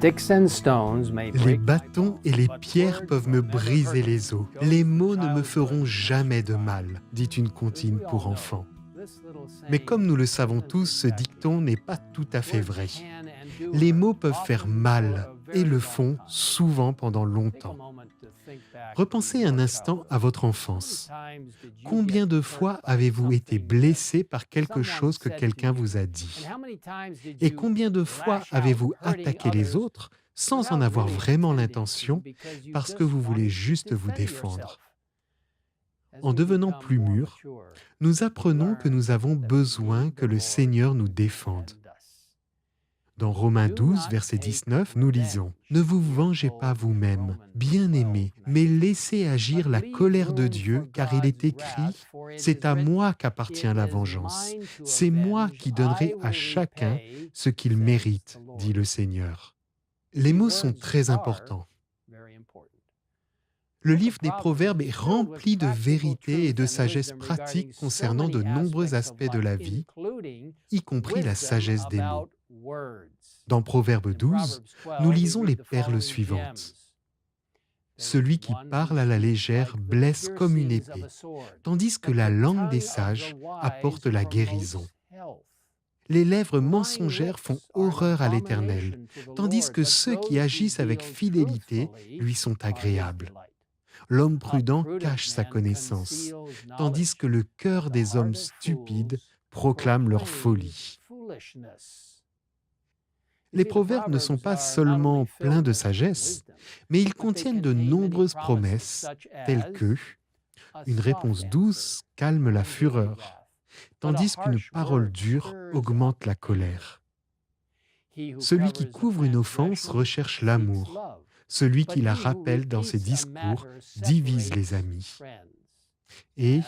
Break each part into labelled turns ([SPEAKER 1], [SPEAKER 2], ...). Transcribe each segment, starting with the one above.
[SPEAKER 1] Les bâtons et les pierres peuvent me briser les os. Les mots ne me feront jamais de mal, dit une comptine pour enfants. Mais comme nous le savons tous, ce dicton n'est pas tout à fait vrai. Les mots peuvent faire mal et le font souvent pendant longtemps. Repensez un instant à votre enfance. Combien de fois avez-vous été blessé par quelque chose que quelqu'un vous a dit? Et combien de fois avez-vous attaqué les autres sans en avoir vraiment l'intention parce que vous voulez juste vous défendre? En devenant plus mûrs, nous apprenons que nous avons besoin que le Seigneur nous défende. Dans Romains 12, verset 19, nous lisons « Ne vous vengez pas vous-même, bien-aimés, mais laissez agir la colère de Dieu, car il est écrit « C'est à moi qu'appartient la vengeance. C'est moi qui donnerai à chacun ce qu'il mérite, dit le Seigneur. » Les mots sont très importants. Le livre des Proverbes est rempli de vérité et de sagesse pratique concernant de nombreux aspects de la vie, y compris la sagesse des mots. Dans Proverbe 12, nous lisons les perles suivantes. Celui qui parle à la légère blesse comme une épée, tandis que la langue des sages apporte la guérison. Les lèvres mensongères font horreur à l'Éternel, tandis que ceux qui agissent avec fidélité lui sont agréables. L'homme prudent cache sa connaissance, tandis que le cœur des hommes stupides proclame leur folie. Les proverbes ne sont pas seulement pleins de sagesse, mais ils contiennent de nombreuses promesses, telles que « une réponse douce calme la fureur », tandis qu'une parole dure augmente la colère. Celui qui couvre une offense recherche l'amour. Celui qui la rappelle dans ses discours divise les amis. Et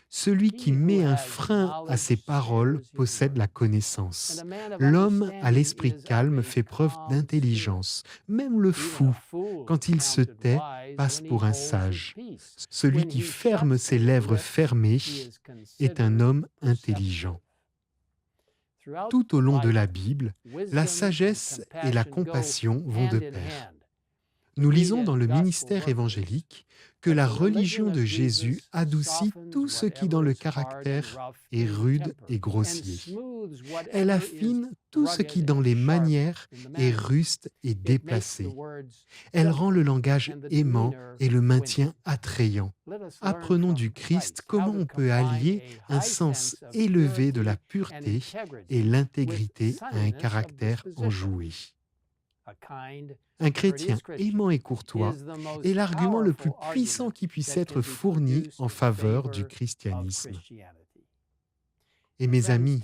[SPEAKER 1] celui qui met un frein à ses paroles possède la connaissance. L'homme à l'esprit calme fait preuve d'intelligence. Même le fou, quand il se tait, passe pour un sage. Celui qui ferme ses lèvres fermées est un homme intelligent. Tout au long de la Bible, la sagesse et la compassion vont de pair. Nous lisons dans le ministère évangélique que la religion de Jésus adoucit tout ce qui dans le caractère est rude et grossier. Elle affine tout ce qui dans les manières est ruste et déplacé. Elle rend le langage aimant et le maintient attrayant. Apprenons du Christ comment on peut allier un sens élevé de la pureté et l'intégrité à un caractère enjoué. Un chrétien aimant et courtois est l'argument le plus puissant qui puisse être fourni en faveur du christianisme. Et mes amis,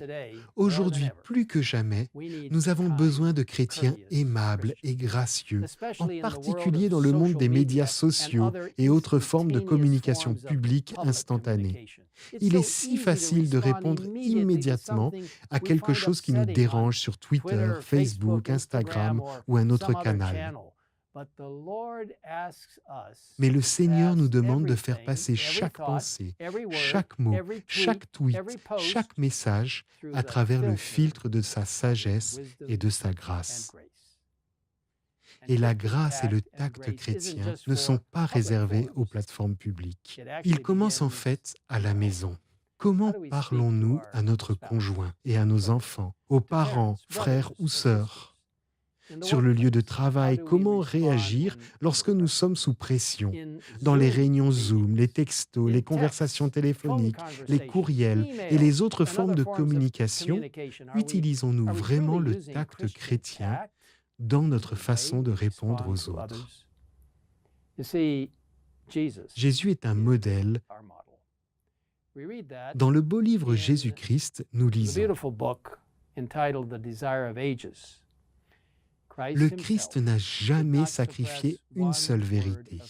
[SPEAKER 1] aujourd'hui plus que jamais, nous avons besoin de chrétiens aimables et gracieux, en particulier dans le monde des médias sociaux et autres formes de communication publique instantanée. Il est si facile de répondre immédiatement à quelque chose qui nous dérange sur Twitter, Facebook, Instagram ou un autre canal. Mais le Seigneur nous demande de faire passer chaque pensée, chaque mot, chaque tweet, chaque message à travers le filtre de sa sagesse et de sa grâce. Et la grâce et le tact chrétien ne sont pas réservés aux plateformes publiques. Ils commencent en fait à la maison. Comment parlons-nous à notre conjoint et à nos enfants, aux parents, frères ou sœurs ? Sur le lieu de travail, comment réagir lorsque nous sommes sous pression? Dans les réunions Zoom, les textos, les conversations téléphoniques, les courriels et les autres formes de communication, utilisons-nous vraiment le tact chrétien dans notre façon de répondre aux autres? Jésus est un modèle. Dans le beau livre Jésus-Christ, nous lisons « Le Christ n'a jamais sacrifié une seule vérité,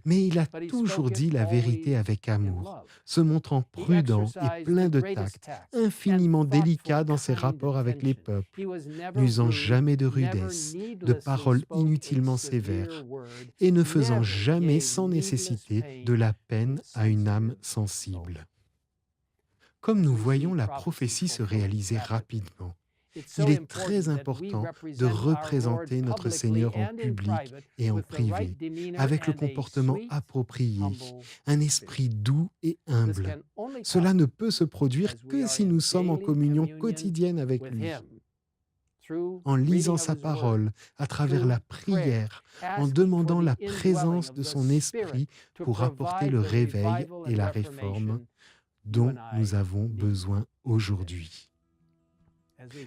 [SPEAKER 1] mais il a toujours dit la vérité avec amour, se montrant prudent et plein de tact, infiniment délicat dans ses rapports avec les peuples, n'usant jamais de rudesse, de paroles inutilement sévères, et ne faisant jamais sans nécessité de la peine à une âme sensible. » Comme nous voyons la prophétie se réaliser rapidement, Il est très important de représenter notre Seigneur en public et en privé, avec le comportement approprié, un esprit doux et humble. Cela ne peut se produire que si nous sommes en communion quotidienne avec lui, en lisant sa parole, à travers la prière, en demandant la présence de son esprit pour apporter le réveil et la réforme dont nous avons besoin aujourd'hui.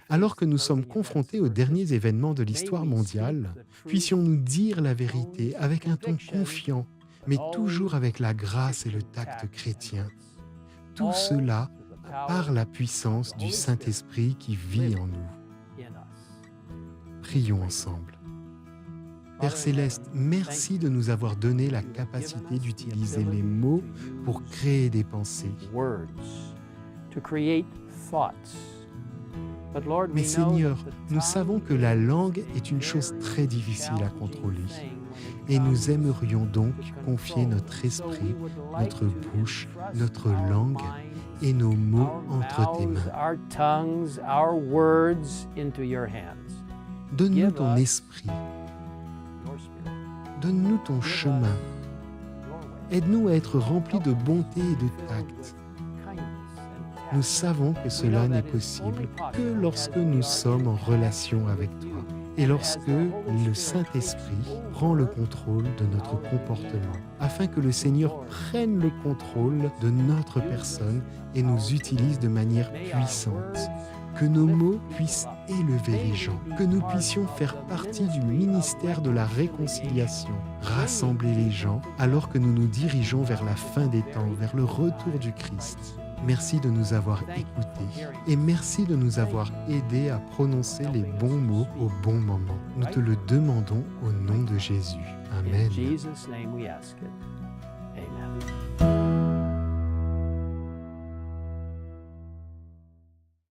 [SPEAKER 1] Alors que nous sommes confrontés aux derniers événements de l'histoire mondiale, puissions-nous dire la vérité avec un ton confiant, mais toujours avec la grâce et le tact chrétien. Tout cela par la puissance du Saint-Esprit qui vit en nous. Prions ensemble. Père Céleste, merci de nous avoir donné la capacité d'utiliser les mots pour créer des pensées. Mais Seigneur, nous savons que la langue est une chose très difficile à contrôler. Et nous aimerions donc confier notre esprit, notre bouche, notre langue et nos mots entre tes mains. Donne-nous ton esprit. Donne-nous ton chemin. Aide-nous à être remplis de bonté et de tact. Nous savons que cela n'est possible que lorsque nous sommes en relation avec toi et lorsque le Saint-Esprit prend le contrôle de notre comportement, afin que le Seigneur prenne le contrôle de notre personne et nous utilise de manière puissante. Que nos mots puissent élever les gens, que nous puissions faire partie du ministère de la réconciliation, rassembler les gens alors que nous nous dirigeons vers la fin des temps, vers le retour du Christ. Merci de nous avoir écoutés et merci de nous avoir aidés à prononcer les bons mots au bon moment. Nous te le demandons au nom de Jésus. Amen.